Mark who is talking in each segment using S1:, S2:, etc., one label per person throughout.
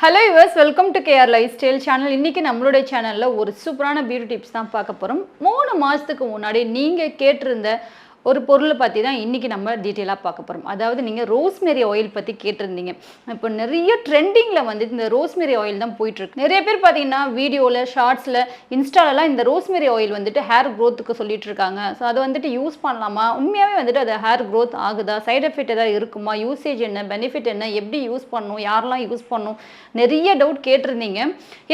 S1: Hello yours, welcome to KR lifestyle channel. இன்றைக்கி நம்மளுடைய சேனலில் ஒரு சூப்பரான பியூட்டி டிப்ஸ் தான் பார்க்க போகிறோம். 3 மாதத்துக்கு முன்னாடி நீங்கள் கேட்டிருந்த ஒரு பொருளை பற்றி தான் இன்றைக்கி நம்ம டீட்டெயிலாக பார்க்க போகிறோம். அதாவது நீங்கள் ரோஸ்மெரி ஆயில் பற்றி கேட்டிருந்தீங்க. இப்போ நிறைய ட்ரெண்டிங்கில் வந்து இந்த ரோஸ்மெரி ஆயில் தான் போயிட்டுருக்கு. நிறைய பேர் பார்த்தீங்கன்னா வீடியோவில், ஷார்ட்ஸில், இன்ஸ்டாலெலாம் இந்த ரோஸ்மெரி ஆயில் வந்துட்டு ஹேர் க்ரோத்துக்கு சொல்லிட்டு இருக்காங்க. ஸோ அதை வந்துட்டு யூஸ் பண்ணலாமா, உண்மையாகவே வந்துட்டு அது ஹேர் க்ரோத் ஆகுதா, சைட் எஃபெக்ட் ஏதாவது இருக்குமா, யூசேஜ் என்ன, பெனிஃபிட் என்ன, எப்படி யூஸ் பண்ணணும், யாரெல்லாம் யூஸ் பண்ணணும், நிறைய டவுட் கேட்டிருந்தீங்க.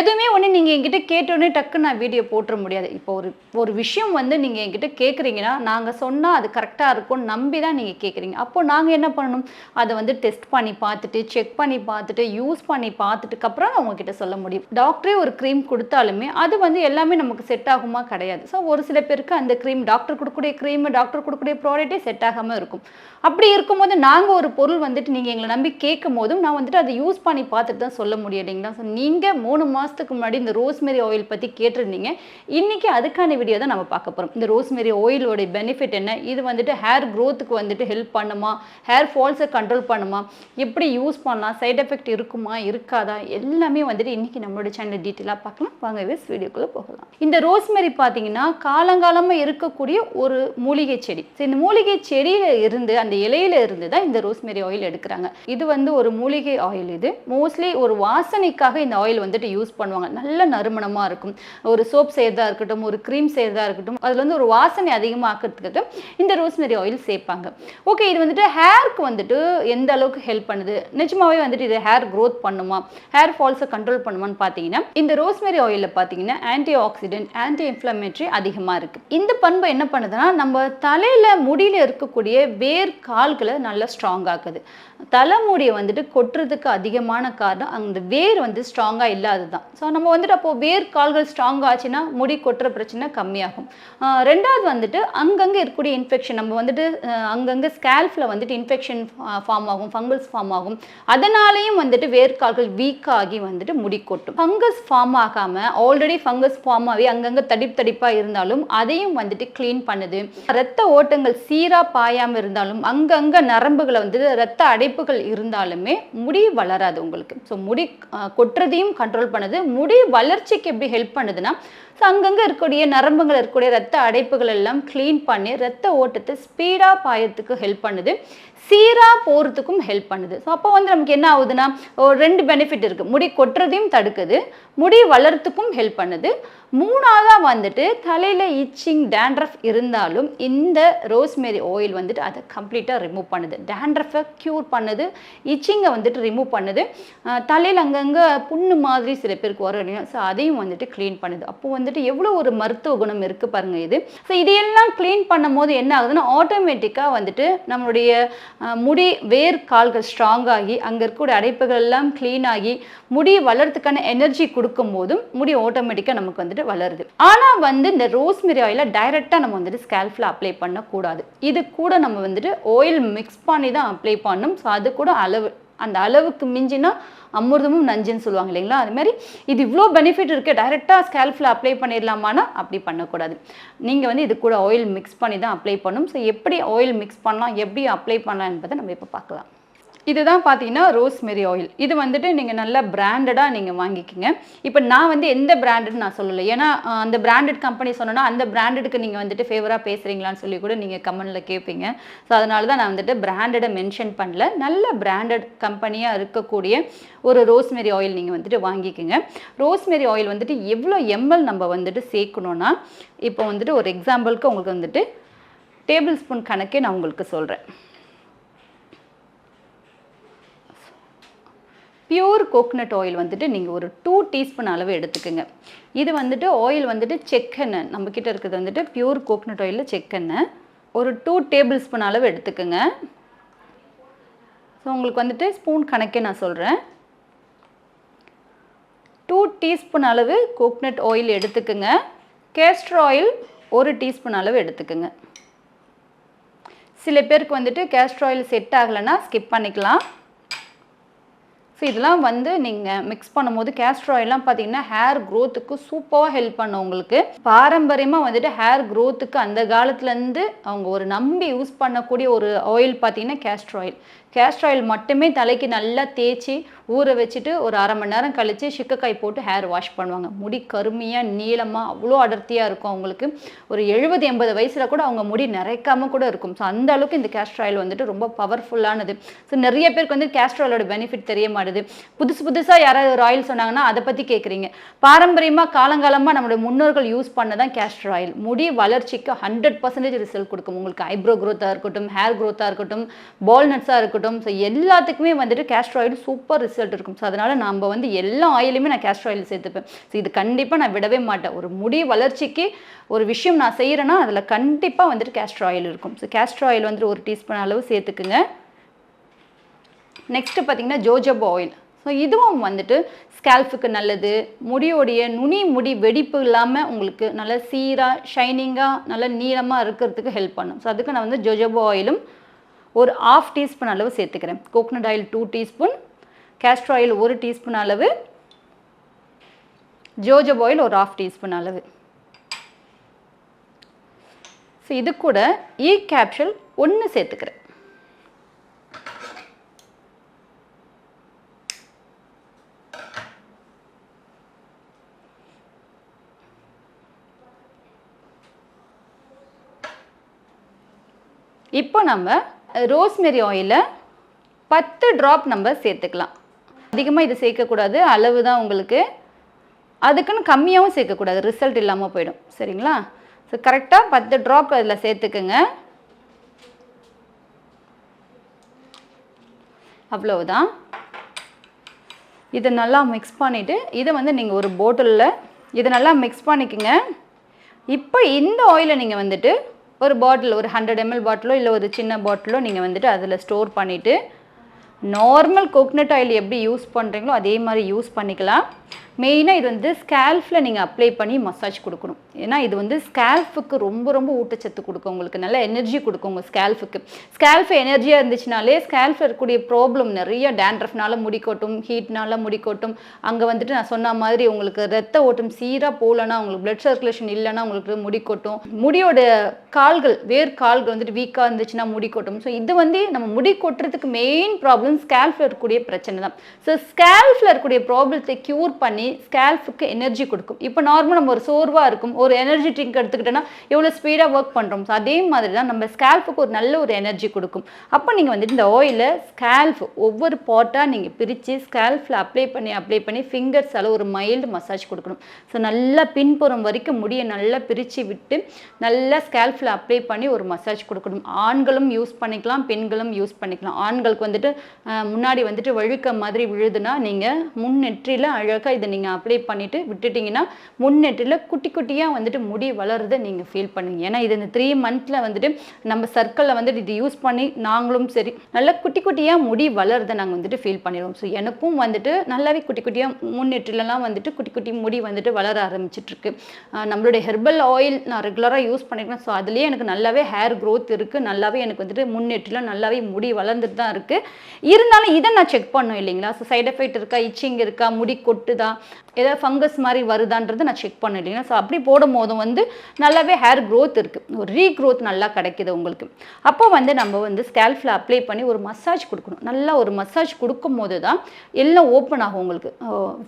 S1: எதுவுமே ஒன்று நீங்கள் என்கிட்ட கேட்டோடனே டக்குன்னு நான் வீடியோ போட்டுற முடியாது. இப்போ ஒரு விஷயம் வந்து நீங்கள் என்கிட்ட கேட்குறீங்கன்னா நாங்கள் சொன்னால் அது கரெக்டாக இருக்கும்னு நம்பி தான் நீங்கள் கேட்குறீங்க. அப்போ நாங்கள் என்ன பண்ணணும், அதை வந்து டெஸ்ட் பண்ணி பார்த்துட்டு, செக் பண்ணி பார்த்துட்டு, யூஸ் பண்ணி பார்த்துட்டுக்கு அப்புறம் நான் உங்ககிட்ட சொல்ல முடியும். டாக்டரே ஒரு க்ரீம் கொடுத்தாலுமே அது வந்து எல்லாமே நமக்கு செட் ஆகுமா கிடையாது. ஸோ ஒரு சில பேருக்கு அந்த க்ரீம், டாக்டர் கொடுக்கக்கூடிய க்ரீம், டாக்டர் கொடுக்கக்கூடிய ப்ராடக்ட்டே செட் ஆகாமல் இருக்கும். அப்படி இருக்கும்போது நாங்கள் ஒரு பொருள் வந்துட்டு நீங்கள் எங்களை நம்பி கேட்கும் போதும் நான் வந்துட்டு அதை யூஸ் பண்ணி பார்த்துட்டு தான் சொல்ல முடியும் இல்லைங்களா. ஸோ நீங்கள் 3 மாதத்துக்கு முன்னாடி இந்த ரோஸ்மெரி ஆயில் பற்றி கேட்டிருந்தீங்க. இன்றைக்கி அதுக்கான வீடியோ தான் நம்ம பார்க்க போகிறோம். இந்த ரோஸ்மெரி ஆயிலோட பெனிஃபிட் என்ன, இது வந்துட்டு ஹேர் க்ரோத்துக்கு வந்துட்டு ஹெல்ப் பண்ணுமா, ஹேர் ஃபால்ஸை கண்ட்ரோல் பண்ணுமா, எப்படி யூஸ் பண்ணலாம், சைட் எஃபெக்ட் இருக்குமா இருக்காதா, எல்லாமே வந்துட்டு இன்றைக்கி நம்மளோட சேனல் டீட்டெயிலாக பார்க்கலாம். வாங்க வீடியோக்குள்ளே போகலாம். இந்த ரோஸ்மெரி பார்த்தீங்கன்னா காலங்காலமாக இருக்கக்கூடிய ஒரு மூலிகை செடி. ஸோ இந்த மூலிகை செடியில் இருந்து, அந்த இலையில இருந்து தான் இந்த ரோஸ்மெரி ஆயில் எடுக்கிறாங்க. இது வந்து ஒரு மூலிகை ஆயில். இது மோஸ்ட்லி ஒரு வாசனைக்காக இந்த ஆயில் வந்துட்டு யூஸ் பண்ணுவாங்க. நல்ல நறுமணமாக இருக்கும். ஒரு சோப் செய்யறதா இருக்கட்டும், ஒரு க்ரீம் செய்யறதா இருக்கட்டும், அதில் வந்து ஒரு வாசனை அதிகமாக்கிறதுக்கு இந்த ரோஸ்மெரி ஆயில் சேர்ப்பாங்க. ஓகே, இது வந்துட்டு ஹேருக்கு வந்துட்டு எந்த அளவுக்கு ஹெல்ப் பண்ணுது, நிஜமாவே வந்துட்டு இது ஹேர் க்ரோத் பண்ணுமா, ஹேர் ஃபால்ஸை கண்ட்ரோல் பண்ணுமான்னு பார்த்தீங்கன்னா, இந்த ரோஸ்மெரி ஆயிலில் பார்த்தீங்கன்னா ஆன்டி ஆக்சிடென்ட், ஆன்டி இன்ஃப்ளமேட்டரி அதிகமாக இருக்குது. இந்த பண்பு என்ன பண்ணுதுன்னா, நம்ம தலையில் முடியில் இருக்கக்கூடிய வேர் கால்களை நல்லா ஸ்ட்ராங் ஆக்குது. தலைமுடியை வந்துட்டு கொட்டுறதுக்கு அதிகமான காரணம் அந்த வேர் வந்து ஸ்ட்ராங்காக இல்லாது தான். ஸோ நம்ம வந்துட்டு அப்போது வேர் கால்கள் ஸ்ட்ராங் ஆச்சுன்னா முடி கொட்டுற பிரச்சனை கம்மியாகும். ரெண்டாவது வந்துட்டு அங்கங்கே இருக்கக்கூடிய இன்ஃபெக்ஷன், நம்ம வந்துட்டு அங்கங்கே ஸ்கேல்ஃபில் வந்துட்டு இன்ஃபெக்ஷன் ஃபார்ம் ஆகும், ஃபங்கஸ் ஃபார்ம் ஆகும். அதனாலேயும் வந்துட்டு வேர்க்கால்கள் வீக் ஆகி வந்துட்டு முடி கொட்டும். ஃபங்கஸ் ஃபார்ம் ஆகாமல் ஆல்ரெடி ஃபங்கஸ் ஃபார்ம் ஆகி அங்கங்கே தடிப்பாக இருந்தாலும் அதையும் வந்துட்டு க்ளீன் பண்ணுது. ரத்த ஓட்டங்கள் சீராக பாயாமல் இருந்தாலும், அங்கங்கே நரம்புகளை வந்துட்டு ரத்த அடைப்புகள் இருந்தாலுமே முடி வளராது உங்களுக்கு. ஸோ முடி கொட்டுறதையும் கண்ட்ரோல் பண்ணுது. முடி வளர்ச்சிக்கு எப்படி ஹெல்ப் பண்ணுதுன்னா, ஸோ அங்கங்கே இருக்கக்கூடிய நரம்புகள் இருக்கக்கூடிய ரத்த அடைப்புகள் எல்லாம் க்ளீன் பண்ணி ரத்த ஓட்டத்தை ஸ்பீடாக பாயறதுக்கு ஹெல்ப் பண்ணுது, சீராக போகிறதுக்கும் ஹெல்ப் பண்ணுது. ஸோ அப்போ வந்து நமக்கு என்ன ஆகுதுன்னா, 2 பெனிஃபிட் இருக்குது. முடி கொட்டுறதையும் தடுக்குது, முடி வளர்த்துக்கும் ஹெல்ப் பண்ணுது. 3ஆவதாக வந்துட்டு தலையில் இச்சிங், டேண்ட்ரஃப் இருந்தாலும் இந்த ரோஸ்மெரி ஆயில் வந்துட்டு அதை கம்ப்ளீட்டாக ரிமூவ் பண்ணுது. டேண்ட்ரஃபை க்யூர் பண்ணுது, இச்சிங்கை வந்துட்டு ரிமூவ் பண்ணுது. தலையில் அங்கங்கே புண்ணு மாதிரி சில பேருக்கு வரும் இல்லையா, ஸோ அதையும் வந்துட்டு க்ளீன் பண்ணுது. அப்போது வந்துட்டு எவ்வளோ ஒரு மருத்துவ குணம் இருக்குது பாருங்கள் இது. ஸோ இதையெல்லாம் க்ளீன் பண்ணும் போது என்ன ஆகுதுன்னா, ஆட்டோமேட்டிக்காக வந்துட்டு நம்மளுடைய முடி வேர் கால்கள் ஸ்ட்ராங் ஆகி அங்கே இருக்கக்கூடிய அடைப்புகள் எல்லாம் க்ளீன் ஆகி முடி வளர்றதுக்கான எனர்ஜி கொடுக்கும் போதும் முடி ஆட்டோமேட்டிக்காக நமக்கு வந்துட்டு வளருது. ஆனால் வந்து இந்த ரோஸ்மெரி ஆயிலை டைரெக்டாக நம்ம வந்துட்டு ஸ்கேல்ஃபில் அப்ளை பண்ணக்கூடாது. இது கூட நம்ம வந்துட்டு ஆயில் மிக்ஸ் பண்ணி தான் அப்ளை பண்ணணும். ஸோ அது கூட அளவு, அந்த அளவுக்கு மிஞ்சினா அமிர்தமும் நஞ்சுன்னு சொல்லுவாங்க இல்லைங்களா, அது மாதிரி இது இவ்வளோ பெனிஃபிட் இருக்குது, டைரெக்டாக ஸ்கேல்ஃபில் அப்ளை பண்ணிடலாமான்னா அப்படி பண்ணக்கூடாது. நீங்கள் வந்து இது கூட ஆயில் மிக்ஸ் பண்ணி தான் அப்ளை பண்ணணும். ஸோ எப்படி ஆயில் மிக்ஸ் பண்ணலாம், எப்படி அப்ளை பண்ணலாம் என்பதை நம்ம இப்போ பார்க்கலாம். இதுதான் பார்த்தீங்கன்னா ரோஸ்மெரி ஆயில். இது வந்துட்டு நீங்கள் நல்லா பிராண்டடாக நீங்கள் வாங்கிக்கிங்க. இப்போ நான் வந்து எந்த பிராண்டுன்னு நான் சொல்லலை, ஏன்னா அந்த பிராண்டட் கம்பெனி சொன்னோன்னா அந்த பிராண்டடுக்கு நீங்கள் வந்துட்டு ஃபேவராக பேசுகிறீங்களான்னு சொல்லி கூட நீங்கள் கமெண்டில் கேட்பீங்க. ஸோ அதனால தான் நான் வந்துட்டு பிராண்டடை மென்ஷன் பண்ணல. நல்ல பிராண்டட் கம்பெனியாக இருக்கக்கூடிய ஒரு ரோஸ்மெரி ஆயில் நீங்கள் வந்துட்டு வாங்கிக்கோங்க. ரோஸ்மெரி ஆயில் வந்துட்டு எவ்வளோ எம்எல் நம்ம வந்துட்டு சேர்க்கணுன்னா, இப்போ வந்துட்டு ஒரு எக்ஸாம்பிளுக்கு உங்களுக்கு வந்துட்டு டேபிள் ஸ்பூன் கணக்கே நான் உங்களுக்கு சொல்கிறேன். பியூர் கோகனட் ஆயில் வந்துட்டு நீங்கள் ஒரு 2 டீஸ்பூன் அளவு எடுத்துக்கோங்க. இது வந்துட்டு ஆயில் வந்துட்டு செக்கெண்ணெய், நம்மக்கிட்ட இருக்கிறது வந்துட்டு பியூர் கோகனட் ஆயிலில் செக்கெண்ணெய் ஒரு 2 டேபிள் ஸ்பூன் அளவு எடுத்துக்கோங்க. ஸோ உங்களுக்கு வந்துட்டு ஸ்பூன் கணக்கே நான் சொல்கிறேன். 2 டீஸ்பூன் அளவு கோகனட் ஆயில் எடுத்துக்கோங்க. கேஸ்டர் ஆயில் 1 டீஸ்பூன் அளவு எடுத்துக்கோங்க. சில பேருக்கு வந்துட்டு கேஸ்டர் ஆயில் செட் ஆகலைன்னா ஸ்கிப் பண்ணிக்கலாம். ஸோ இதெல்லாம் வந்து நீங்கள் மிக்ஸ் பண்ணும்போது கேஸ்டர் ஆயிலெலாம் பார்த்தீங்கன்னா ஹேர் க்ரோத்துக்கு சூப்பராக ஹெல்ப் பண்ணும் உங்களுக்கு. பாரம்பரியமாக வந்துட்டு ஹேர் க்ரோத்துக்கு அந்த காலத்துலேருந்து அவங்க ஒரு நம்பி யூஸ் பண்ணக்கூடிய ஒரு ஆயில் பார்த்தீங்கன்னா கேஸ்டர் ஆயில். கேஸ்டர் ஆயில் மட்டுமே தலைக்கு நல்லா தேய்ச்சி ஊற வச்சுட்டு ஒரு 1/2 மணி நேரம் கழித்து சிக்கக்காய் போட்டு ஹேர் வாஷ் பண்ணுவாங்க. முடி கருமையாக நீளமாக அவ்வளோ அடர்த்தியாக இருக்கும் அவங்களுக்கு. ஒரு 70-80 வயசில் கூட அவங்க முடி நிறைக்காமல் கூட இருக்கும். ஸோ அந்த அளவுக்கு இந்த கேஸ்டர் ஆயில் வந்துட்டு ரொம்ப பவர்ஃபுல்லானது. ஸோ நிறைய பேருக்கு வந்து கேஸ்டர் ஆயிலோட பெனிஃபிட் தெரிய மாட்டுது. புதுசாக யாராவது ஒரு ஆயில் சொன்னாங்கன்னா அதை பற்றி கேட்குறீங்க. பாரம்பரியமாக காலங்காலமாக நம்மளுடைய முன்னோர்கள் யூஸ் பண்ண தான் கேஸ்டர் ஆயில். முடி வளர்ச்சிக்கு 100% ரிசல்ட் கொடுக்கும். உங்களுக்கு ஐப்ரோ க்ரோத்தாக இருக்கட்டும், ஹேர் க்ரோத்தாக இருக்கட்டும், பால்நட்ஸாக இருக்கட்டும், ஸோ எல்லாத்துக்குமே வந்துட்டு கேஸ்டர் ஆயில் சூப்பர் ரிசல்ட் இருக்கும். ஸோ அதனால் நம்ம வந்து எல்லா ஆயிலுமே நான் கேஸ்டர் ஆயில் சேர்த்துப்பேன். ஸோ இது கண்டிப்பாக நான் விடவே மாட்டேன். ஒரு முடி வளர்ச்சிக்கு ஒரு விஷயம் நான் செய்கிறேன்னா அதில் கண்டிப்பாக வந்துட்டு கேஸ்டர் ஆயில் இருக்கும். ஸோ கேஸ்டர் ஆயில் வந்துட்டு 1 டீஸ்பூன் அளவு சேர்த்துக்குங்க. நெக்ஸ்ட்டு பார்த்தீங்கன்னா ஜோஜோபா ஆயில். ஸோ இதுவும் வந்துட்டு ஸ்கேல்ஃபுக்கு நல்லது. முடியோடைய நுனி முடி வெடிப்பு இல்லாமல் உங்களுக்கு நல்ல சீராக ஷைனிங்காக நல்ல நீளமாக இருக்கிறதுக்கு ஹெல்ப் பண்ணும். ஸோ அதுக்கு நான் வந்து ஜோஜோபா ஆயிலும் ஒரு 1/2 டீஸ்பூன் அளவு சேர்த்துக்கிறேன். Coconut oil 2 teaspoon, castor oil 1 teaspoon அளவு, ஜோஜோபா ஆயில் ஒரு 1/2 டீஸ்பூன் அளவு. ஸோ இது கூட கேப்சூல் 1 சேர்த்துக்கிறேன். இப்போ நம்ம ரோஸ்மெரி ஆயிலை 10 ட்ராப் நம்ம சேர்த்துக்கலாம். அதிகமாக இது சேர்க்கக்கூடாது, அளவு தான் உங்களுக்கு. அதுக்குன்னு கம்மியாகவும் சேர்க்கக்கூடாது, ரிசல்ட் இல்லாமல் போயிடும். சரிங்களா? ஸோ கரெக்டாக 10 ட்ராப் அதில் சேர்த்துக்குங்க. அவ்வளவுதான். இதை நல்லா மிக்ஸ் பண்ணிவிட்டு இதை வந்து நீங்கள் ஒரு பாட்டிலில் இதை நல்லா மிக்ஸ் பண்ணிக்கோங்க. இப்போ இந்த ஆயிலை நீங்கள் வந்துட்டு ஒரு பாட்டில், ஒரு 100 ml பாட்டிலோ இல்லை ஒரு சின்ன பாட்டிலோ நீங்கள் வந்துட்டு அதில் ஸ்டோர் பண்ணிவிட்டு நார்மல் கோகனட் ஆயில் எப்படி யூஸ் பண்ணுறீங்களோ அதே மாதிரி யூஸ் பண்ணிக்கலாம். மெயினாக இது வந்து ஸ்கேல்ஃபில் நீங்கள் அப்ளை பண்ணி மசாஜ் கொடுக்கணும். ஏன்னா இது வந்து ஸ்கேல்ஃபுக்கு ரொம்ப ரொம்ப ஊட்டச்சத்து கொடுக்கும், உங்களுக்கு நல்ல எனர்ஜி கொடுக்கும். உங்கள் ஸ்கேல்ஃபுக்கு எனர்ஜியாக இருந்துச்சுனாலே ஸ்கேல்ஃபில் இருக்கக்கூடிய ப்ராப்ளம் நிறைய டேண்ட்ரஃப்னால முடிக்கட்டும், ஹீட்னால முடிக்கட்டும், அங்கே வந்துட்டு நான் சொன்ன மாதிரி உங்களுக்கு ரத்த ஓட்டம் சீராக போகலன்னா, உங்களுக்கு பிளட் சர்க்குலேஷன் இல்லைன்னா உங்களுக்கு முடிக்கட்டும், முடியோட கால்கள் கால்கள் வந்துட்டு வீக்காக இருந்துச்சுன்னா முடிக்கட்டும். ஸோ இது வந்து நம்ம முடி கொட்டுறதுக்கு மெயின் ப்ராப்ளம் ஸ்கேல்ஃபில் இருக்கக்கூடிய பிரச்சனை தான். ஸோ ஸ்கேல்ஃபில் இருக்கக்கூடிய ப்ராப்ளத்தை க்யூர் பண்ணி ஸ்கேல்ஃபுக்கு எனர்ஜி கொடுக்கும். இப்போ நார்மலாக நம்ம ஒரு சோர்வாக இருக்கும், ஒரு எனர்ஜி ட்ரிங்க் எடுத்துக்கிட்டோன்னா எவ்வளோ ஸ்பீடாக ஒர்க் பண்ணுறோம். ஸோ அதே மாதிரி தான் நம்ம ஸ்கேல்ஃபுக்கு ஒரு நல்ல ஒரு எனர்ஜி கொடுக்கும். அப்போ நீங்கள் வந்துட்டு இந்த ஆயிலை ஸ்கேல்ஃப் ஒவ்வொரு பாட்டாக நீங்கள் பிரித்து ஸ்கேல்ஃபில் அப்ளை பண்ணி ஃபிங்கர்ஸால் ஒரு மைல்டு மசாஜ் கொடுக்கணும். ஸோ நல்லா பின்புறம் வரைக்கும் முடியை நல்லா பிரித்து விட்டு நல்லா ஸ்கேல்ஃபில் அப்ளை பண்ணி ஒரு மசாஜ் கொடுக்கணும். ஆண்களும் யூஸ் பண்ணிக்கலாம், பெண்களும் யூஸ் பண்ணிக்கலாம். ஆண்களுக்கு வந்துட்டு முன்னாடி வந்துட்டு வழுக்க மாதிரி விழுதுன்னா நீங்கள் முன்னெற்றியில் அழகாக இதை நீங்கள் அப்ளை பண்ணிவிட்டு விட்டுட்டிங்கன்னா முன்னெற்றியில் குட்டி குட்டியாக வந்துட்டு முடி வளருதை நீங்கள் ஃபீல் பண்ணுவீங்க. ஏன்னா இது இந்த 3 மந்த்தில் வந்துட்டு நம்ம சர்க்கிளில் வந்துட்டு இது யூஸ் பண்ணி நாங்களும் சரி நல்லா குட்டி குட்டியாக முடி வளருதை நாங்கள் வந்துட்டு ஃபீல் பண்ணிடுவோம். ஸோ எனக்கும் வந்துட்டு நல்லாவே குட்டி குட்டியாக முன்னெற்றிலலாம் வந்துட்டு குட்டி குட்டி முடி வந்துட்டு வளர ஆரம்பிச்சிட்ருக்கு. நம்மளுடைய ஹெர்பல் ஆயில் நான் ரெகுலராக யூஸ் பண்ணிக்கிறேன். ஸோ அதுலேயே எனக்கு நல்லாவே ஹேர் க்ரோத் இருக்குது, நல்லாவே எனக்கு வந்துட்டு முன்னெற்றில் நல்லாவே முடி வளர்ந்துட்டு தான் இருக்குது. இருந்தாலும் இதை நான் செக் பண்ணோம் இல்லைங்களா? ஸோ சைட் எஃபெக்ட் இருக்கா, இச்சிங் இருக்கா, முடி கொட்டுதா, ஏதாவது ஃபங்கஸ் மாதிரி வருதான்றது நான் செக் பண்ண இல்லைங்களா? ஸோ அப்படி போடும் போதும் வந்து நல்லாவே ஹேர் க்ரோத் இருக்குது, ஒரு ரீக்ரோத் நல்லா கிடைக்குது உங்களுக்கு. அப்போ வந்து நம்ம வந்து ஸ்கேல்ஃபில் அப்ளை பண்ணி ஒரு மசாஜ் கொடுக்கணும். நல்லா ஒரு மசாஜ் கொடுக்கும் போது தான் எல்லாம் ஓப்பன் ஆகும் உங்களுக்கு.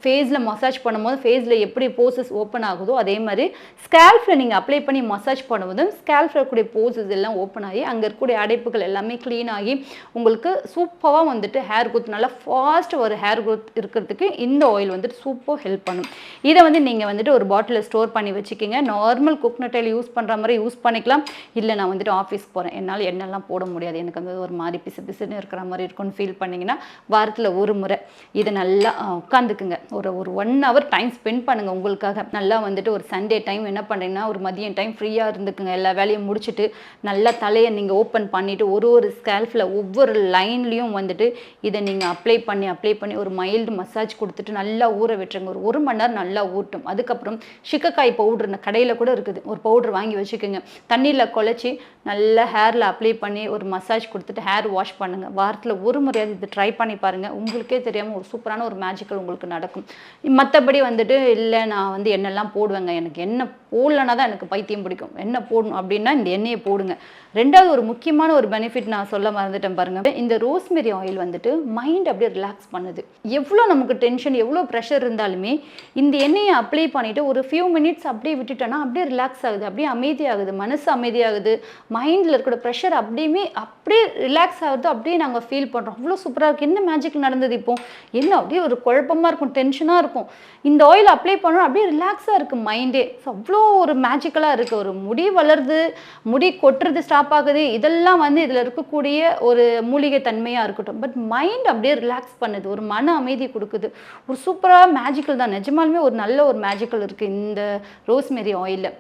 S1: ஃபேஸில் மசாஜ் பண்ணும்போது ஃபேஸில் எப்படி போசஸ் ஓப்பன் ஆகுதோ அதே மாதிரி ஸ்கேல்ஃபில் நீங்கள் அப்ளை பண்ணி மசாஜ் பண்ணும்போது ஸ்கேல்ஃபில் இருக்கக்கூடிய போசஸ் எல்லாம் ஓப்பன் ஆகி அங்கே இருக்கக்கூடிய அடைப்புகள் எல்லாமே க்ளீன் ஆகி உங்களுக்கு சூப்பராக வந்துட்டு ஹேர் க்ரோத் நல்லா ஃபாஸ்ட் ஒரு ஹேர் க்ரோத் இருக்கிறதுக்கு இந்த ஆயில் வந்துட்டு சூப்பர் ஹெல்ப் பண்ணும். இதை வந்து நீங்கள் வந்துட்டு ஒரு பாட்டிலில் ஸ்டோர் பண்ணி வச்சுக்கிங்க. நார்மல் கோகனட் ஆயில் யூஸ் பண்ணுற மாதிரி யூஸ் பண்ணிக்கலாம். இல்லை நான் வந்துட்டு ஆஃபீஸ் போகிறேன், என்னால் எண்ணெய்லாம் போட முடியாது, எனக்கு வந்து ஒரு மாதிரி பிசுன்னு இருக்கிற மாதிரி இருக்குன்னு ஃபீல் பண்ணிங்கன்னா வாரத்தில் ஒரு முறை இதை நல்லா உட்காந்துக்குங்க. ஒரு 1 hour டைம் ஸ்பெண்ட் பண்ணுங்கள் உங்களுக்காக. நல்லா வந்துட்டு ஒரு சண்டே டைம் என்ன பண்ணுறீங்கன்னா ஒரு மதியம் டைம் ஃப்ரீயாக இருந்துக்குங்க. எல்லா வேலையும் முடிச்சுட்டு நல்லா தலையை நீங்கள் ஓப்பன் பண்ணிவிட்டு ஒரு ஸ்கேல்ஃபில் ஒவ்வொரு லைன்லேயும் வந்துட்டு இதை நீங்கள் அப்ளை பண்ணி ஒரு மைல்டு மசாஜ் கொடுத்துட்டு நல்லா ஊற விட்டுருங்க. ஒரு மணி நேரம் நல்லா ஊட்டும். அதுக்கப்புறம் சிக்கக்காய் பவுடர் கடையில் கூட இருக்குது, ஒரு பவுடர் வாங்கி வச்சுக்கோங்க. தண்ணியில் குழச்சி நல்லா ஹேரில் அப்ளை பண்ணி ஒரு மசாஜ் கொடுத்துட்டு ஹேர் வாஷ் பண்ணுங்கள். வாரத்தில் ஒரு முறையாவது இது ட்ரை பண்ணி பாருங்கள். உங்களுக்கே தெரியாமல் ஒரு சூப்பரான ஒரு மேஜிக்கல் உங்களுக்கு நடக்கும். மற்றபடி வந்துட்டு இல்லை நான் வந்து எண்ணெய்லாம் போடுவேங்க, எனக்கு எண்ணெய் போடலன்னா தான் எனக்கு பைத்தியம் பிடிக்கும், எண்ணெய் போடணும் அப்படின்னா இந்த எண்ணெயை போடுங்க. ரெண்டாவது ஒரு முக்கியமான ஒரு பெனிஃபிட் நான் சொல்ல மறந்துட்டேன் பாருங்க. இந்த ரோஸ்மெரி ஆயில் வந்துட்டு மைண்ட் அப்படியே ரிலாக்ஸ் பண்ணுது. எவ்வளோ நமக்கு டென்ஷன் எவ்வளோ ப்ரெஷர் இருந்தாலுமே இந்த எண்ணெயை அப்ளை பண்ணிட்டு ஒரு ஃபியூ மினிட்ஸ் அப்படியே விட்டுட்டோன்னா அப்படியே ரிலாக்ஸ் ஆகுது, அப்படியே அமைதியாகுது, மனசு அமைதியாகுது, மைண்டில் இருக்கிற ப்ரெஷர் அப்படியே ரிலாக்ஸ் ஆகுது, அப்படியே நாங்கள் ஃபீல் பண்ணுறோம். அவ்வளோ சூப்பராக இருக்குது. என்ன மேஜிக் நடந்தது இப்போ, என்ன அப்படியே ஒரு குழப்பமாக இருக்கும், டென்ஷனாக இருக்கும். இந்த ஆயில் அப்ளை பண்ணோம் அப்படியே ரிலாக்ஸாக இருக்குது மைண்டே. ஸோ அவ்வளோ ஒரு மேஜிக்கலாக இருக்குது. ஒரு முடி வளருது, முடி கொட்டுறது ஸ்டாப் ஆகுது, இதெல்லாம் வந்து இதில் இருக்கக்கூடிய ஒரு மூலிகை தன்மையாக இருக்கட்டும். பட் மைண்ட் அப்படியே ரிலாக்ஸ் பண்ணுது, ஒரு மன அமைதி கொடுக்குது. ஒரு சூப்பராக மேஜிக்கல் தான், நிஜமாலுமே ஒரு நல்ல ஒரு மேஜிக்கல் இருக்குது இந்த ரோஸ்மெரி ஆயிலில்.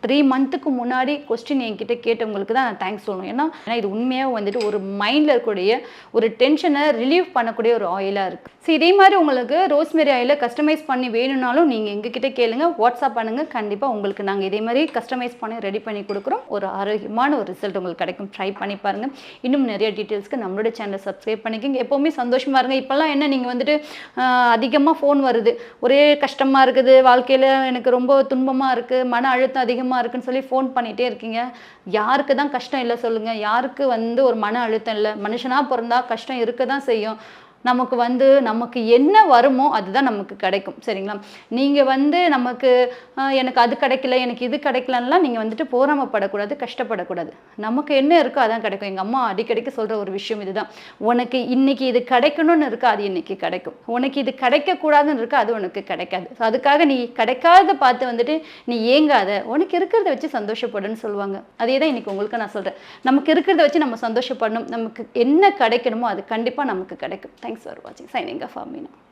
S1: 3 மந்த்துக்கு முன்னாடி கொஸ்டின் என்கிட்ட கேட்டவங்களுக்கு தான் நான் தேங்க்ஸ் சொல்லணும். ஏன்னா இது உண்மையாக வந்துட்டு ஒரு மைண்டில் இருக்கக்கூடிய ஒரு டென்ஷனை ரிலீவ் பண்ணக்கூடிய ஒரு ஆயிலாக இருக்குது. ஸோ இதே மாதிரி உங்களுக்கு ரோஸ்மெரி ஆயிலை கஸ்டமைஸ் பண்ணி வேணும்னாலும் நீங்கள் எங்ககிட்ட கேளுங்க, வாட்ஸ்அப் பண்ணுங்கள். கண்டிப்பாக உங்களுக்கு நாங்கள் இதே மாதிரி கஸ்டமைஸ் பண்ணி ரெடி பண்ணி கொடுக்குறோம். ஒரு ஆரோக்கியமான ஒரு ரிசல்ட் உங்களுக்கு கிடைக்கும். ட்ரை பண்ணி பாருங்கள். இன்னும் நிறைய டீட்டெயில்ஸ்க்கு நம்மளோட சேனலை சப்ஸ்கிரைப் பண்ணிக்கோங்க. எப்போவுமே சந்தோஷமாக இருங்க. இப்போல்லாம் என்ன நீங்கள் வந்துட்டு அதிகமாக ஃபோன் வருது, ஒரே கஷ்டமாக இருக்குது, வாழ்க்கையில் எனக்கு ரொம்ப துன்பமாக இருக்குது, மன அழுத்தம் அதிகமாக இருக்குன்னு சொல்லி ஃபோன் பண்ணிகிட்டே இருக்கீங்க. யாருக்கு தான் கஷ்டம் இல்லை சொல்லுங்கள்? யாருக்கு வந்து ஒரு மன அழுத்தம் இல்லை? மனுஷனாக பிறந்தா கஷ்டம் இருக்க தான் செய்யும். நமக்கு என்ன வருமோ அதுதான் நமக்கு கிடைக்கும். சரிங்களா? நீங்கள் வந்து நமக்கு எனக்கு அது கிடைக்கல, எனக்கு இது கிடைக்கலன்னா நீங்கள் வந்துட்டு போராமப்படக்கூடாது, கஷ்டப்படக்கூடாது. நமக்கு என்ன இருக்கோ அதான் கிடைக்கும். எங்கள் அம்மா அடிக்கடிக்கு சொல்கிற ஒரு விஷயம் இதுதான். உனக்கு இன்னைக்கு இது கிடைக்கணும்னு இருக்கா, அது இன்னைக்கு கிடைக்கும். உனக்கு இது கிடைக்கக்கூடாதுன்னு இருக்கா, அது உனக்கு கிடைக்காது. ஸோ அதுக்காக நீ கிடைக்காத பார்த்து வந்துட்டு நீ ஏங்காத, உனக்கு இருக்கிறத வச்சு சந்தோஷப்படுன்னு சொல்லுவாங்க. அதே தான் இன்னைக்கு உங்களுக்கு நான் சொல்கிறேன். நமக்கு இருக்கிறத வச்சு நம்ம சந்தோஷப்படணும். நமக்கு என்ன கிடைக்கணுமோ அது கண்டிப்பாக நமக்கு கிடைக்கும். Thanks for watching. Signing off, Amina.